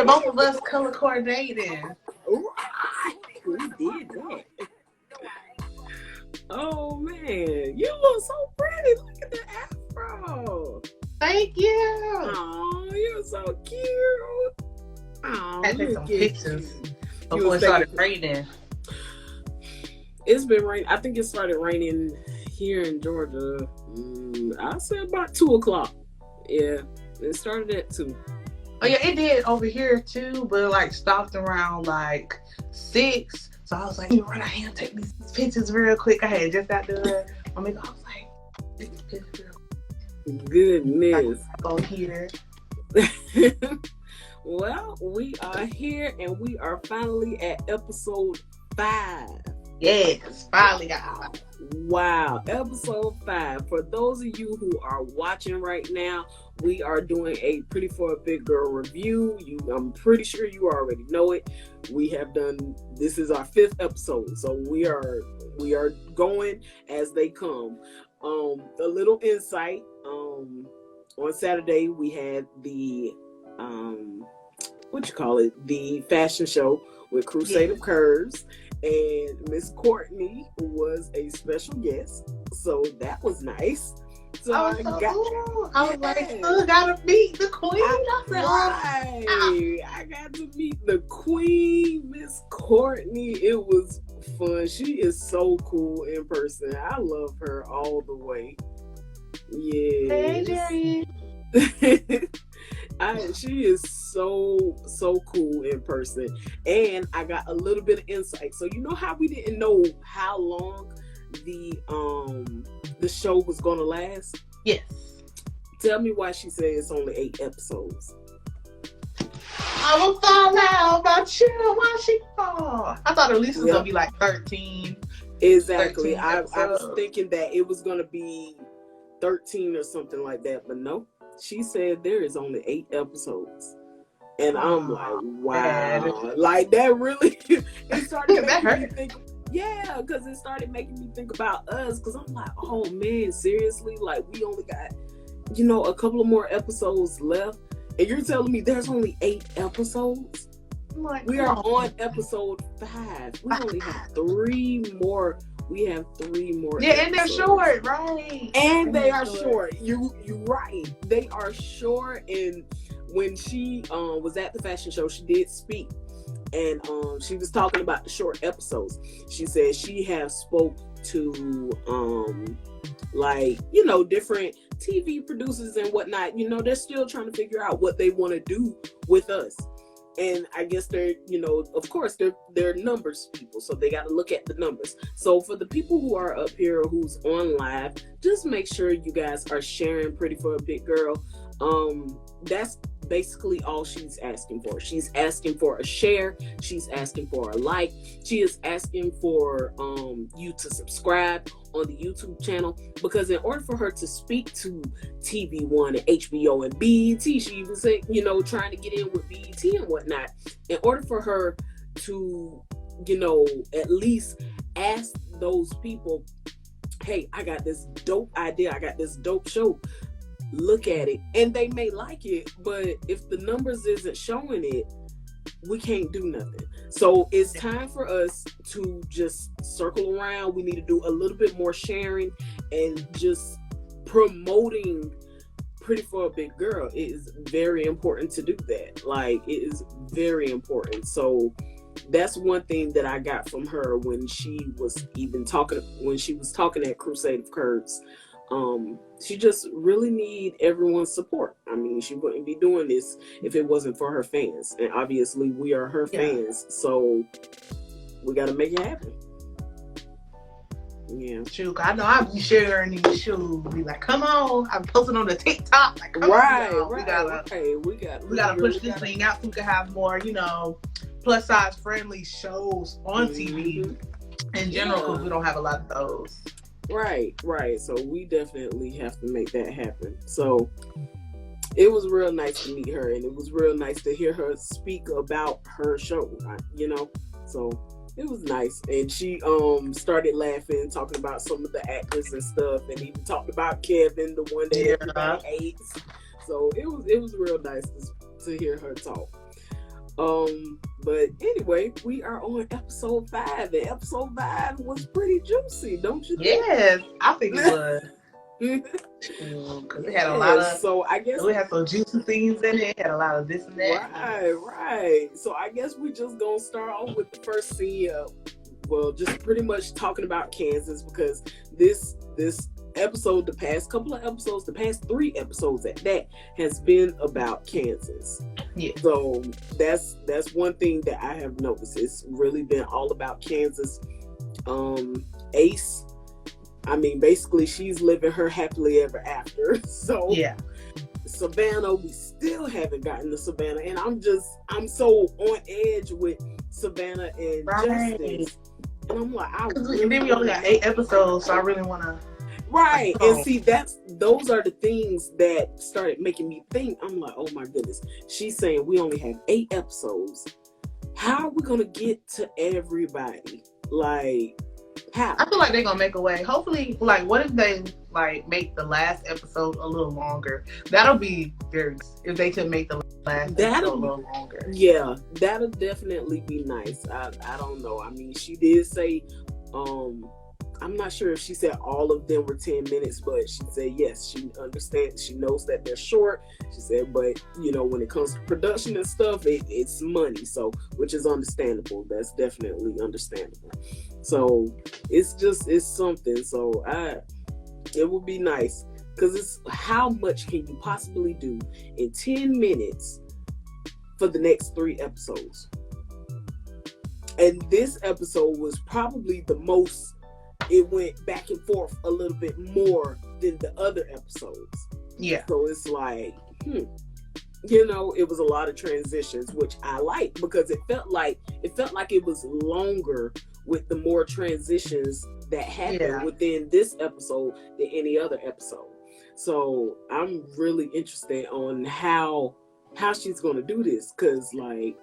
at both of us color coordinating. Right. We did that. Oh man, you look so pretty. Look at the afro. Thank you. Oh, you're so cute. Oh, I take some pictures before it started raining. It's been raining. I think it started raining here in Georgia. I say about 2:00. Yeah, it started at 2. Oh yeah, it did over here too, but like stopped around like 6. So I was like, you run out here and take these pictures real quick. I had just got done. I was like, take these pictures real quick. Goodness. On here. Well, we are here and we are finally at episode 5. Yes, finally got. Wow, episode 5. For those of you who are watching right now, we are doing a Pretty for a Big Girl review. I'm pretty sure you already know it. We have done, this is our 5th episode, so we are going as they come. A little insight. On Saturday we had the the fashion show with Crusade of Curves. And Miss Courtney was a special guest, so that was nice. So I was like, gotta meet the queen. I got to meet the queen, Miss Courtney. It was fun. She is so cool in person. I love her all the way. Yeah. Hey, Jerry. She is so cool in person, and I got a little bit of insight. So you know how we didn't know how long the show was gonna last? Yes. Tell me why she said it's only 8 episodes. I will fall out about you. Why she fall? I thought at least it was gonna be like 13. Exactly. 13 I was thinking that it was gonna be 13 or something like that, but no. She said there is only 8 episodes. And I'm like, wow. Like that really, it started making me think, because it started making me think about us. Because I'm like, oh man, seriously? Like we only got, a couple of more episodes left. And you're telling me there's only 8 episodes? Like, we are on episode 5. We only have 3 more. We have 3 more. Yeah, episodes. And they're short, right? And they are short. You right. They are short. And when she was at the fashion show, she did speak, and she was talking about the short episodes. She said she has spoke to different TV producers and whatnot. They're still trying to figure out what they want to do with us. And I guess they're, of course, they're numbers people, so they got to look at the numbers. So for the people who are up here, who's on live, just make sure you guys are sharing Pretty for a Big Girl. That's basically all she's asking for. She's asking for a share. She's asking for a like. She is asking for you to subscribe on the YouTube channel, because in order for her to speak to TV One and HBO and BET, she even said, trying to get in with BET and whatnot, in order for her to, at least ask those people, hey, I got this dope idea, I got this dope show, look at it. And they may like it, but if the numbers isn't showing it, we can't do nothing. So it's time for us to just circle around. We need to do a little bit more sharing and just promoting Pretty for a Big Girl. It is very important to do that. Like, it is very important. So that's one thing that I got from her when she was talking at Crusade of Curves. She just really need everyone's support. I mean, she wouldn't be doing this if it wasn't for her fans. And obviously we are her fans. So we got to make it happen. Yeah. Shoot, I know I'll be sharing these shoes. Be like, come on. I'm posting on the TikTok. Like, come on, we gotta push this thing out so we can have more, plus size friendly shows on TV in general, because we don't have a lot of those. Right. So we definitely have to make that happen. So it was real nice to meet her, and it was real nice to hear her speak about her show, so it was nice. And she started laughing, talking about some of the actors and stuff, and even talked about Kevin, the one that everybody hates. So it was real nice to hear her talk. But anyway, we are on episode 5, and episode 5 was pretty juicy, don't you think? Yes, I think it was. Because it had a lot of, so I guess we had some juicy scenes in it. It had a lot of this and that. Right. So I guess we just gonna start off with the first scene. Well, just pretty much talking about Kansas, because this episode, the past couple of episodes, the past 3 episodes at that, has been about Kansas. Yeah. So that's one thing that I have noticed. It's really been all about Kansas. Ace, I mean, basically she's living her happily ever after. So yeah. Savannah, we still haven't gotten to Savannah, and I'm so on edge with Savannah and Justice. And I'm like, and then we only got 8 episodes, so I really want to. Right. And see, those are the things that started making me think. I'm like, oh my goodness. She's saying we only have 8 episodes. How are we going to get to everybody? Like, how? I feel like they're going to make a way. Hopefully, like, what if they, like, make the last episode a little longer? That'll be very, if they could make the last episode a little longer. Yeah, that'll definitely be nice. I don't know. I mean, she did say, I'm not sure if she said all of them were 10 minutes, but she said yes, she understands, she knows that they're short. She said, but you know, when it comes to production and stuff, it's money, so, which is understandable. That's definitely understandable. So it's something. So it would be nice, because it's how much can you possibly do in 10 minutes for the next 3 episodes? And this episode was probably the most. It went back and forth a little bit more than the other episodes. Yeah. So it's like, you know, it was a lot of transitions, which I like, because it felt like it was longer with the more transitions that happened within this episode than any other episode. So I'm really interested on how she's going to do this, because like,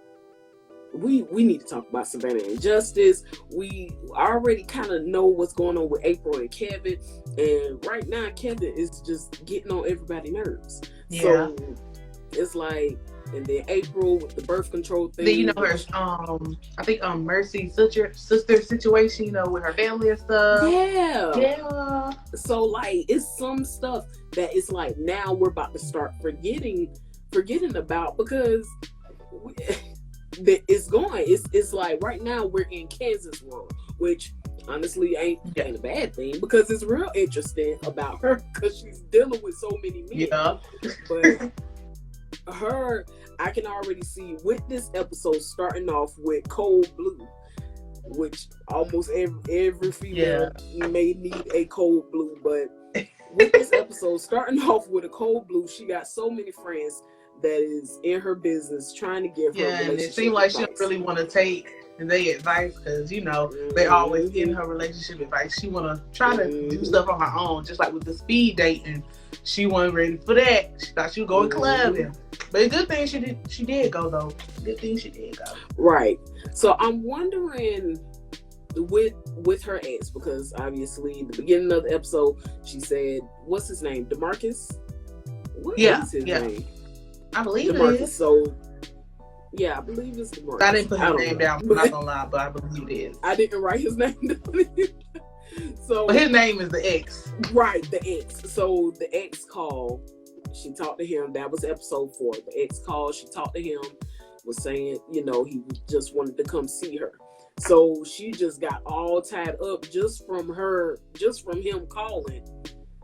we need to talk about Savannah and Justice. We already kind of know what's going on with April and Kevin, and right now Kevin is just getting on everybody's nerves. Yeah. So it's like, and then April with the birth control thing. Then, you know, her I think Mercy's sister situation, you know, with her family and stuff. Yeah. So like, it's some stuff that it's like now we're about to start forgetting about, because it's like right now we're in Kansas world, which honestly ain't a bad thing, because it's real interesting about her, because she's dealing with so many men. Yeah. But her, I can already see with this episode starting off with cold blue, which almost every female may need a cold blue, but with this episode starting off with a cold blue, she got so many friends that is in her business trying to give her relationship and it seems like she don't really want to take their advice, because you know they always in her relationship advice. She want to try to do stuff on her own, just like with the speed dating. She wasn't ready for that. She thought she was going clubbing, but a good thing she did go though. Good thing she did go. Right. So I'm wondering with her ex, because obviously the beginning of the episode she said, what's his name, DeMarcus? What is his name? I believe DeMarcus. it is. So, yeah, I believe it's DeMarcus. I didn't put his name down. I'm not gonna lie, but I believe it is. I didn't write his name down. So, but his name is the ex. Right, the ex. So the ex called. She talked to him. That was episode 4. The ex called. She talked to him. Was saying, you know, he just wanted to come see her. So she just got all tied up just from him calling.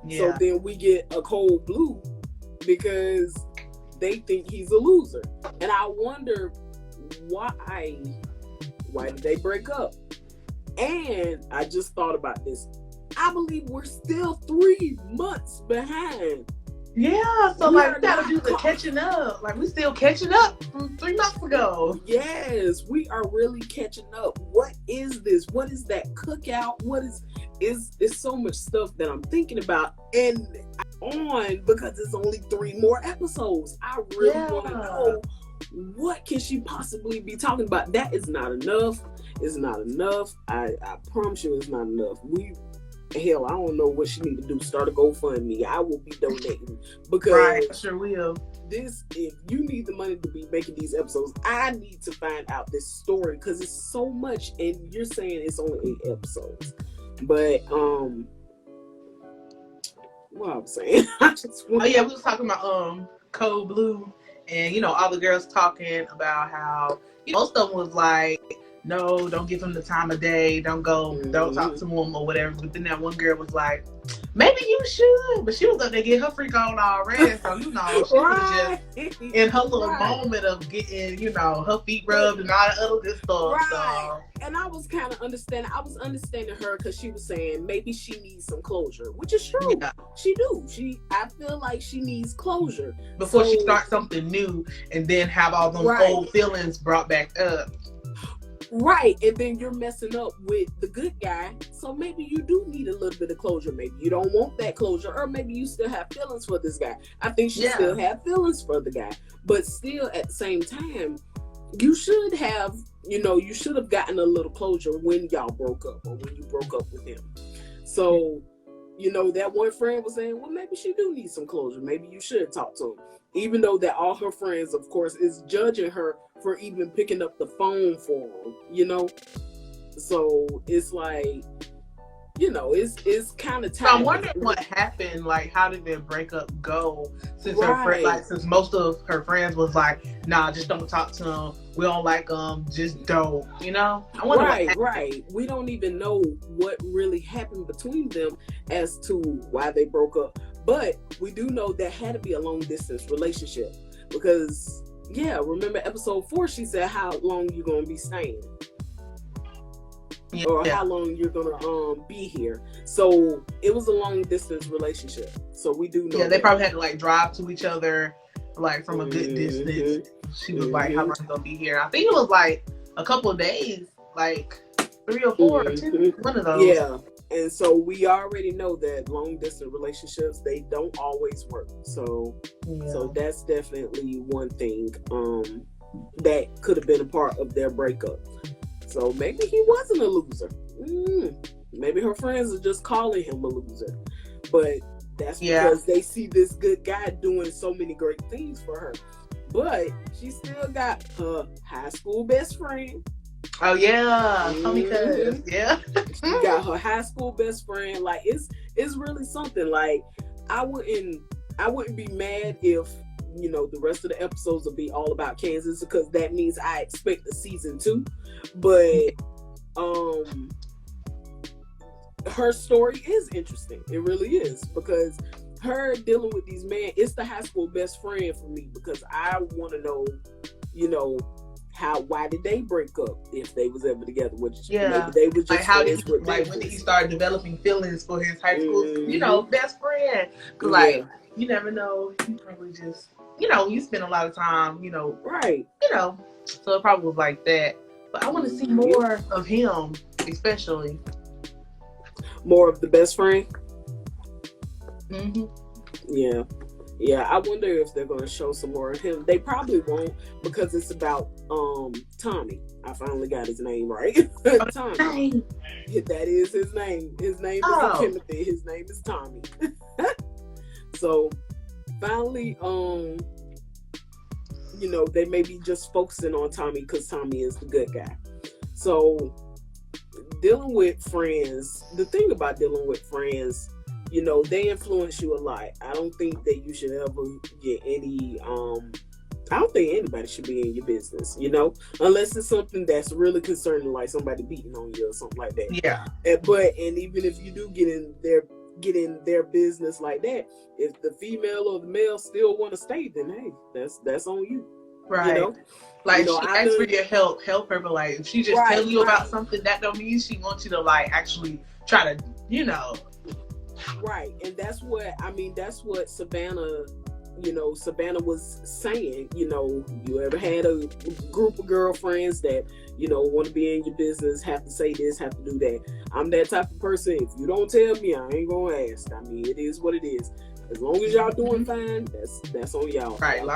Yeah. So then we get a cold blue, because they think he's a loser. And I wonder why did they break up? And I just thought about this. I believe we're still 3 months behind. Yeah, so we gotta do the catching up. Like, we still catching up from 3 months ago. Yes, we are really catching up. What is this? What is that cookout? What is so much stuff that I'm thinking about, and because it's only 3 more episodes. I really want to know, what can she possibly be talking about? That is not enough. It's not enough. I promise you it's not enough. Hell, I don't know what she need to do. Start a GoFundMe. I will be donating, because right, sure will. if you need the money to be making these episodes, I need to find out this story because it's so much, and you're saying it's only 8 episodes. But what I'm saying, we was talking about Code Blue, and all the girls talking about how most of them was like, no, don't give him the time of day, don't go, don't talk to him or whatever. But then that one girl was like, maybe you should, but she was up there getting her freak on already, so she was just in her little moment of getting, her feet rubbed and all that other good stuff. Right. So. And I was kind of understanding. I was understanding her because she was saying maybe she needs some closure, which is true. Yeah. She do. I feel like she needs closure before she starts something new, and then have all those old feelings brought back up. Right, and then you're messing up with the good guy, so maybe you do need a little bit of closure. Maybe you don't want that closure, or maybe you still have feelings for this guy. I think she still have feelings for the guy, but still at the same time, you should have, you should have gotten a little closure when y'all broke up, or when you broke up with him. So, that one friend was saying, well, maybe she do need some closure. Maybe you should talk to him. Even though that all her friends, of course, is judging her for even picking up the phone for him, So it's like, it's kind of tight. So I'm wondering what happened. Like, how did their breakup go? Since her friend, since most of her friends was like, nah, just don't talk to him. We don't like him. Just don't. I wonder right. We don't even know what really happened between them as to why they broke up. But we do know that had to be a long distance relationship because, remember episode 4? She said, "How long you gonna be staying?" Or how long you're gonna be here. So it was a long distance relationship. So we do know. Yeah, they probably had to like drive to each other like from a good distance. She was like, "How long you gonna be here?" I think it was like a couple of days, like 3 or 4 or 2, one of those. Yeah. And so we already know that long distance relationships, they don't always work. So that's definitely one thing that could have been a part of their breakup. So maybe he wasn't a loser. Maybe her friends are just calling him a loser. But that's because they see this good guy doing so many great things for her. But she still got her high school best friend. Oh yeah, because she got her high school best friend. Like it's really something. Like I wouldn't be mad if the rest of the episodes will be all about Kansas, because that means I expect a season 2. But her story is interesting. It really is, because her dealing with these men, it's the high school best friend for me, because I want to know, why did they break up if they was ever together? Which maybe they was just like how did he, like when did he start developing feelings for his high school best friend? Because like you never know, he probably just you spend a lot of time so it probably was like that. But I want to see more of him, especially more of the best friend. Yeah, I wonder if they're going to show some more of him. They probably won't, because it's about Tommy. I finally got his name right. Tommy. That is his name. His name isn't Timothy. His name is Tommy. So finally, they may be just focusing on Tommy because Tommy is the good guy. So dealing with friends, the thing about dealing with friends, they influence you a lot. I don't think that you should ever get any, I don't think anybody should be in your business, unless it's something that's really concerning, like somebody beating on you or something like that. Yeah. And even if you do get in their business like that, if the female or the male still want to stay, then hey, that's on you. Right. Like she asks for your help her, but like if she just tell you about something, that don't mean she wants you to like actually try to, Right. And that's what Savannah, Savannah was saying, you ever had a group of girlfriends that, want to be in your business, have to say this, have to do that. I'm that type of person. If you don't tell me, I ain't gonna ask. I mean, it is what it is. As long as y'all doing fine, that's on y'all. Right.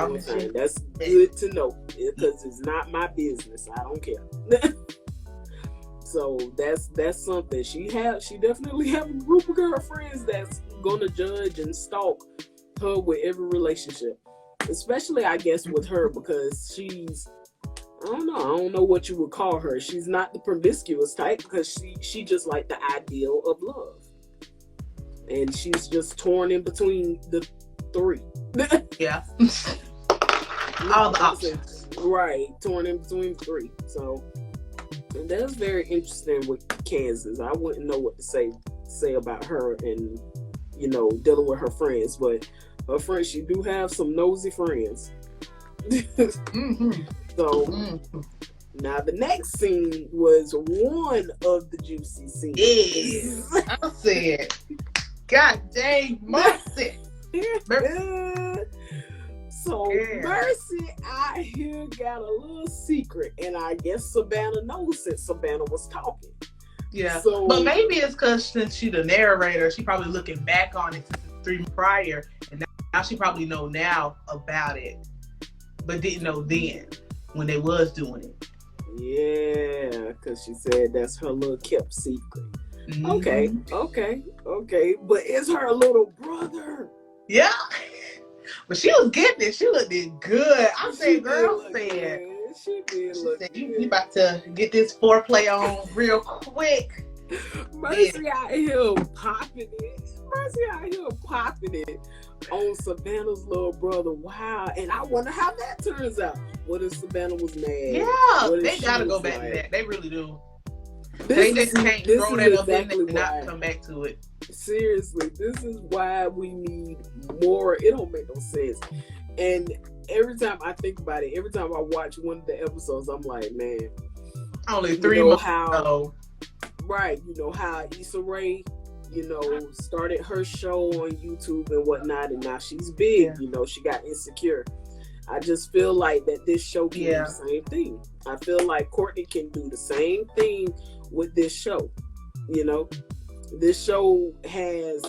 That's good to know, because it's not my business. I don't care. So that's something. She definitely have a group of girlfriends that's gonna judge and stalk her with every relationship. especially I guess with her, because she's, I don't know what you would call her. She's not the promiscuous type, because she just like the ideal of love, and she's just torn in between the three. Yeah. All the options. Right, torn in between three. So and that's very interesting with Kansas. I wouldn't know what to say about her and, you know, dealing with her friends, but her friends, she do have some nosy friends. Mm-hmm. So now the next scene was one of the juicy scenes. Yes. I said, God dang, Mercy. So Mercy out here got a little secret, and I guess Savannah knows since Savannah was talking. Yeah, so, but maybe it's because since she's the narrator, she probably looking back on it since 3 prior, and now she probably know now about it, but didn't know then when they was doing it. Yeah, because she said that's her little kept secret. Mm-hmm. Okay, but it's her little brother. Yeah. But she was getting it. She looked good. I said, girl, said. She did look good. You about to get this foreplay on real quick. Mercy out here popping it on Savannah's little brother. Wow. And I wonder how that turns out. What if Savannah was mad? Yeah, they gotta go back to that. They really do. They just can't throw that up in there and not come back to it. Seriously, this is why we need more. It don't make no sense. And every time I think about it, every time I watch one of the episodes, I'm like, man, only 3 months ago. Right, you know how Issa Rae, you know, started her show on YouTube and whatnot, and now she's big. Yeah. You know, she got Insecure. I just feel like that this show can do the same thing. I feel like Courtney can do the same thing with this show. You know, this show has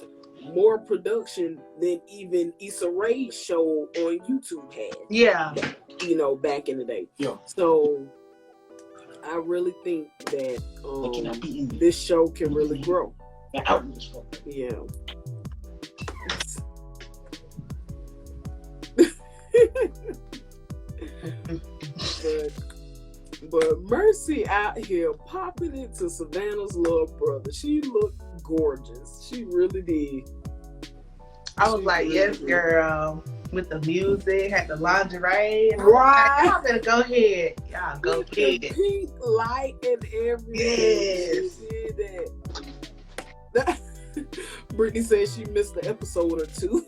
more production than even Issa Rae's show on YouTube had. Yeah. You know, back in the day. Yeah. So I really think that this show can really grow. Yeah. But Mercy out here popping into Savannah's little brother. She looked gorgeous. She really did. I was like, really yes, girl. With the music, had the lingerie. Right. Y'all better go ahead. Y'all go ahead. Pink light and everything. Yes. She did that. Brittany says she missed the episode or 2.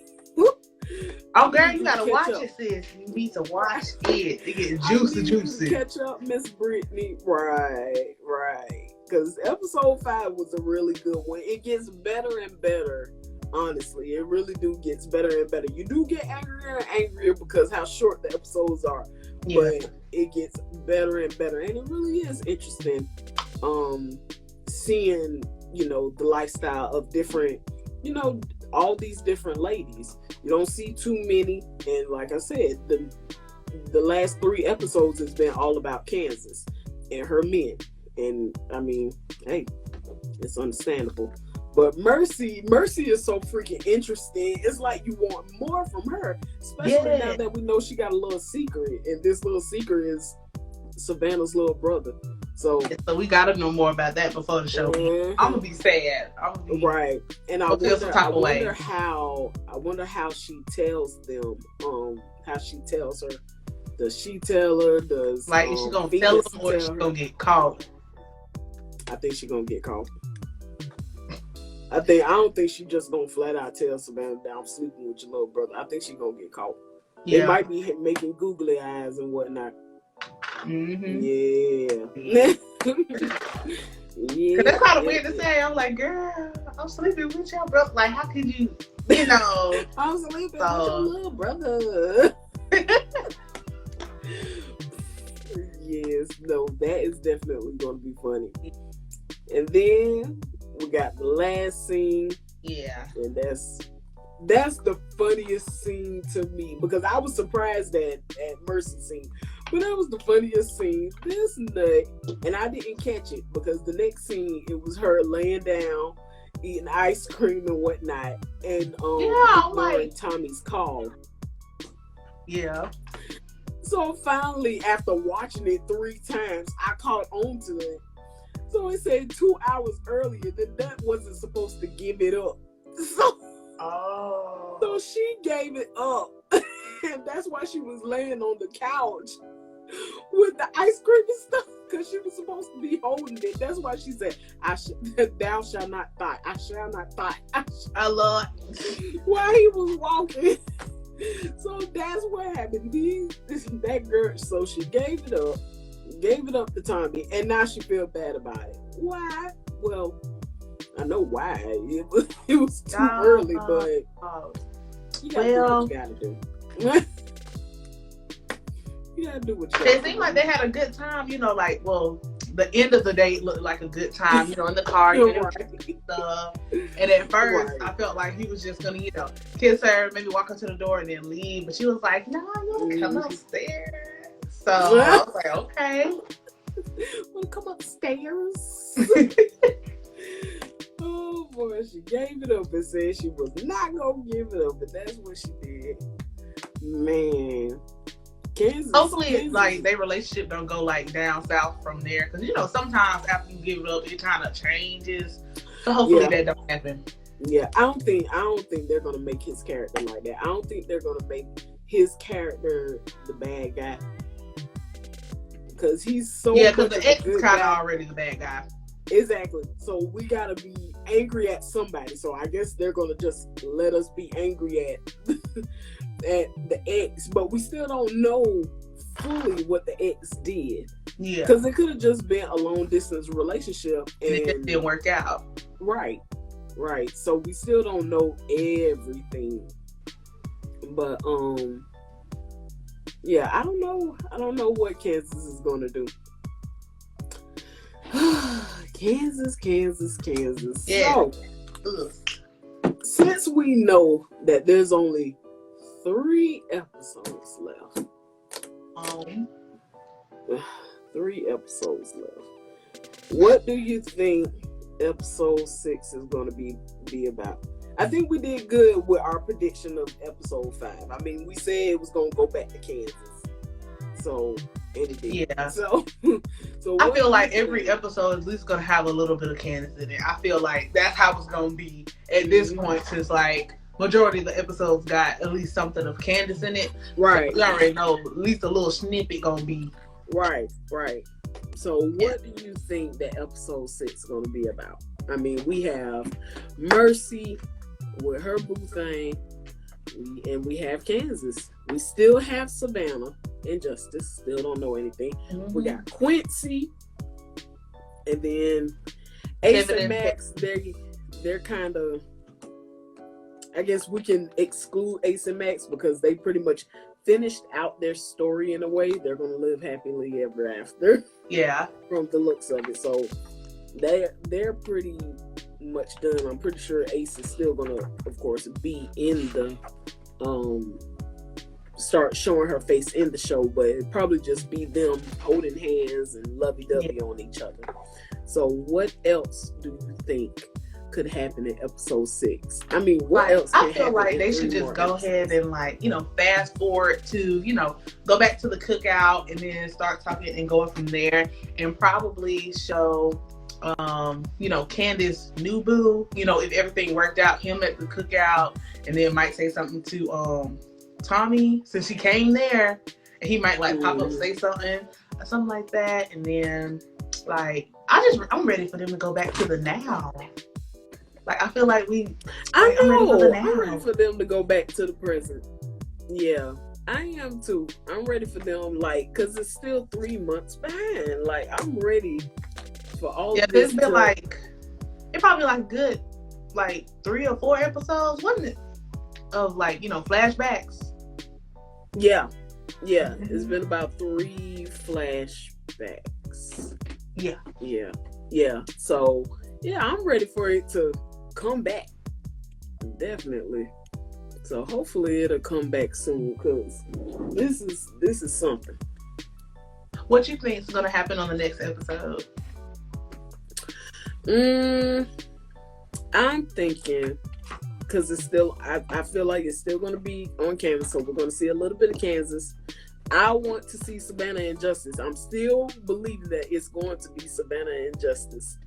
Oh, girl, you gotta watch it, sis. You need to watch it. It gets juicy. Catch up, Miss Brittany. Right. Because episode 5 was a really good one. It gets better and better. Honestly, it really gets better and better. You do get angrier and angrier because how short the episodes are, but it gets better and better, and it really is interesting. Seeing, you know, the lifestyle of different, you know, all these different ladies. You don't see too many, and like I said, the last 3 episodes has been all about Kansas and her men, and I mean, hey, it's understandable. But Mercy is so freaking interesting. It's like you want more from her, especially now that we know she got a little secret, and this little secret is Savannah's little brother. So we gotta know more about that before the show. Mm-hmm. I'm gonna be sad. Right, and I wonder how she tells them. How she tells her. Does she tell her? Does like is she gonna tell them or is she gonna get caught? I think she's gonna get caught. I don't think she just gonna flat out tell Savannah that I'm sleeping with your little brother. I think she gonna get caught. Yeah. They might be making googly eyes and whatnot. Mm-hmm. Yeah. Cause that's kind of weird to say. I'm like, girl, I'm sleeping with your brother. Like, how could you, you know? I'm sleeping with your little brother. Yes, no, that is definitely gonna be funny. And then we got the last scene. Yeah. And that's the funniest scene to me because I was surprised at Mercy's scene. But that was the funniest scene. This nut. And I didn't catch it because the next scene, it was her laying down, eating ice cream and whatnot. And like Tommy's call. Yeah. So finally, after watching it 3 times, I caught on to it. So it said 2 hours earlier that wasn't supposed to give it up. So she gave it up. And that's why she was laying on the couch with the ice cream and stuff, because she was supposed to be holding it. That's why she said, thou shalt not fight. I shall not fight. I love while he was walking. So that's what happened. That girl, so she gave it up to Tommy, and now she feel bad about it. Why? Well, I know why. It was too early, but you gotta do what you gotta do. You gotta do what you gotta do. It seemed like they had a good time, the end of the date looked like a good time, in the car, stuff. And at first, I felt like he was just gonna, kiss her, maybe walk her to the door and then leave. But she was like, "No, you wanna come upstairs." So I was like, "Okay, wanna come upstairs?" Oh boy, she gave it up and said she was not gonna give it up, but that's what she did. Man. Hopefully, their relationship don't go down south from there, because sometimes after you give it up, it kind of changes. So hopefully that don't happen. Yeah, I don't think they're gonna make his character like that. I don't think they're gonna make his character the bad guy, because he's so because the ex is kind of already the bad guy. Exactly. So we gotta be angry at somebody. So I guess they're gonna just let us be angry at the ex, but we still don't know fully what the ex did. Yeah. Because it could have just been a long distance relationship and it didn't work out. Right. So we still don't know everything. But I don't know what Kansas is gonna do. Kansas. Yeah. So, since we know that there's only 3 episodes left. 3 episodes left. What do you think episode 6 is going to be about? I think we did good with our prediction of episode 5. I mean, we said it was going to go back to Kansas. So, and it did. Yeah. So I feel like every episode is at least going to have a little bit of Kansas in it. I feel like that's how it's going to be at this point, since majority of the episodes got at least something of Candace in it. Right. So we already know at least a little snippet gonna be. Right. So what do you think that episode 6 is gonna be about? I mean, we have Mercy with her boo thing, and we have Kansas. We still have Savannah and Justice. Still don't know anything. Mm-hmm. We got Quincy, and then Ace and Max. They're kind of. I guess we can exclude Ace and Max because they pretty much finished out their story in a way. They're going to live happily ever after. Yeah. From the looks of it. So they're pretty much done. I'm pretty sure Ace is still going to, of course, be in the, start showing her face in the show, but it'd probably just be them holding hands and lovey-dovey on each other. So what else do you think could happen in episode 6? I mean, what else can happen? I feel like they should just go ahead and fast forward to, go back to the cookout and then start talking and going from there, and probably show Candace's new boo, if everything worked out, him at the cookout, and then might say something to Tommy, since she came there, and he might pop up, say something like that, and then I'm ready for them to go back to the now. I feel like I'm ready for them to go back to the present. Yeah, I am too. I'm ready for them, because it's still 3 months behind. I'm ready for all of this. Yeah, it probably good, 3 or 4 episodes, wasn't it? Of flashbacks. Yeah. Mm-hmm. It's been about 3 flashbacks. Yeah. So I'm ready for it to come back. Definitely. So hopefully it'll come back soon, because this is something. What you think is going to happen on the next episode? I'm thinking, because it's still, I feel like it's still going to be on Canvas, so we're going to see a little bit of Kansas. I want to see Savannah and Justice. I'm still believing that it's going to be Savannah and Justice.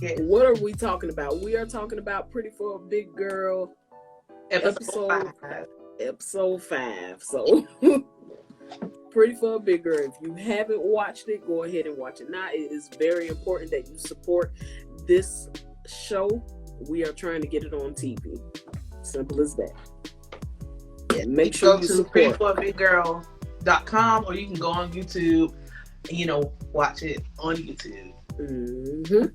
Yes. What are we talking about? We are talking about Pretty for a Big Girl episode 5. So Pretty for a Big Girl. If you haven't watched it, go ahead and watch it now. It is very important that you support this show. We are trying to get it on TV. Simple as that. Yeah, make sure you support prettyforabigirl.com, or you can go on YouTube and, watch it on YouTube. Mm-hmm.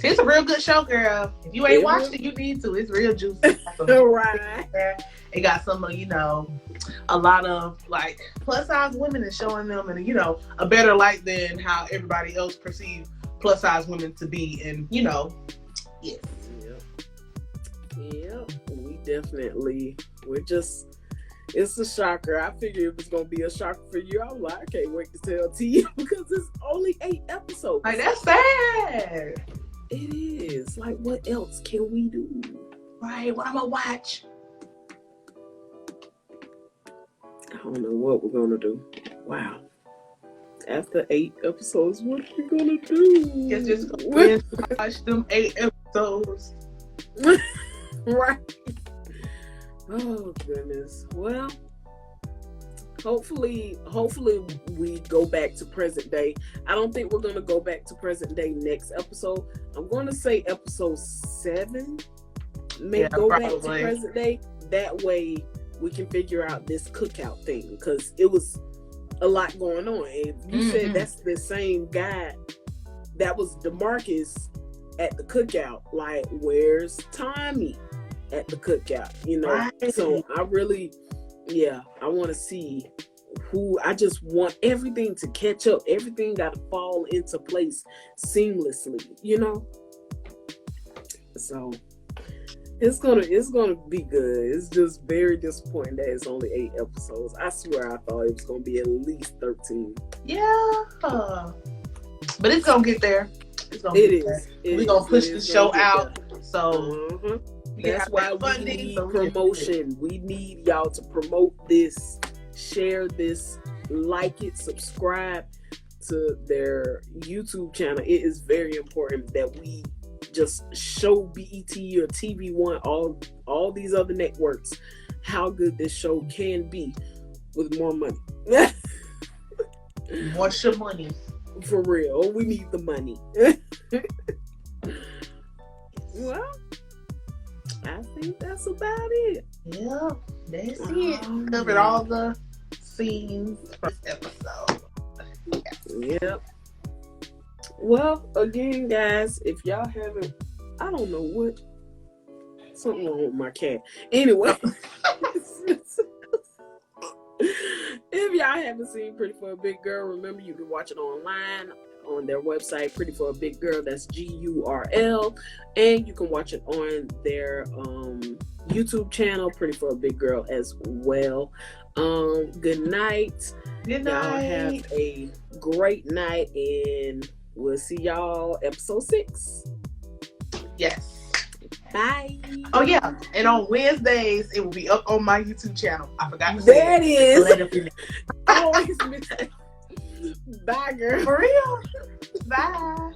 It's a real good show, girl. If you ain't watched it, you need to. It's real juicy. Right. It got some, a lot of like plus size women and showing them in, a better light than how everybody else perceives plus size women to be. And, yes. Yeah. We definitely, it's a shocker. I figured it was going to be a shocker for you. I'm like, I can't wait to tell Tia because it's only 8 episodes. Like, that's sad. It is. Like, what else can we do? Right, what I'm gonna watch? I don't know what we're gonna do. Wow. After 8 episodes, what are we gonna do? It's just gonna watch them 8 episodes. Right. Oh, goodness. Well, hopefully we go back to present day. I don't think we're going to go back to present day next episode. I'm going to say episode 7 may go back to present day. That way we can figure out this cookout thing, because it was a lot going on. And you said that's the same guy that was DeMarcus at the cookout. Like, where's Tommy at the cookout? Right. So I really, I want to see I just want everything to catch up. Everything got to fall into place seamlessly, So it's gonna be good. It's just very disappointing that it's only 8 episodes. I swear I thought it was gonna be at least 13. Yeah, but it's gonna get there. We're gonna push the show out. So that's why we need promotion. We need y'all to promote this, share this, like it, subscribe to their YouTube channel. It is very important that we just show BET or TV One, all these other networks, how good this show can be with more money. What's your money? For real, we need the money. Well, I think that's about it. Yeah, that's it. Covered all the scenes for this episode. Yep. Well, again, guys, if y'all haven't, I don't know what, something wrong with my cat. Anyway, if y'all haven't seen Pretty for a Big Girl, remember you can watch it online on their website, Pretty for a Big Girl. That's GURL, and you can watch it on their YouTube channel, Pretty for a Big Girl, as well. Good night. Good night. Y'all have a great night, and we'll see y'all episode 6. Yes. Bye. Oh yeah, and on Wednesdays it will be up on my YouTube channel. I forgot to say there it is. I always miss it. Bye, girl. For real. Bye.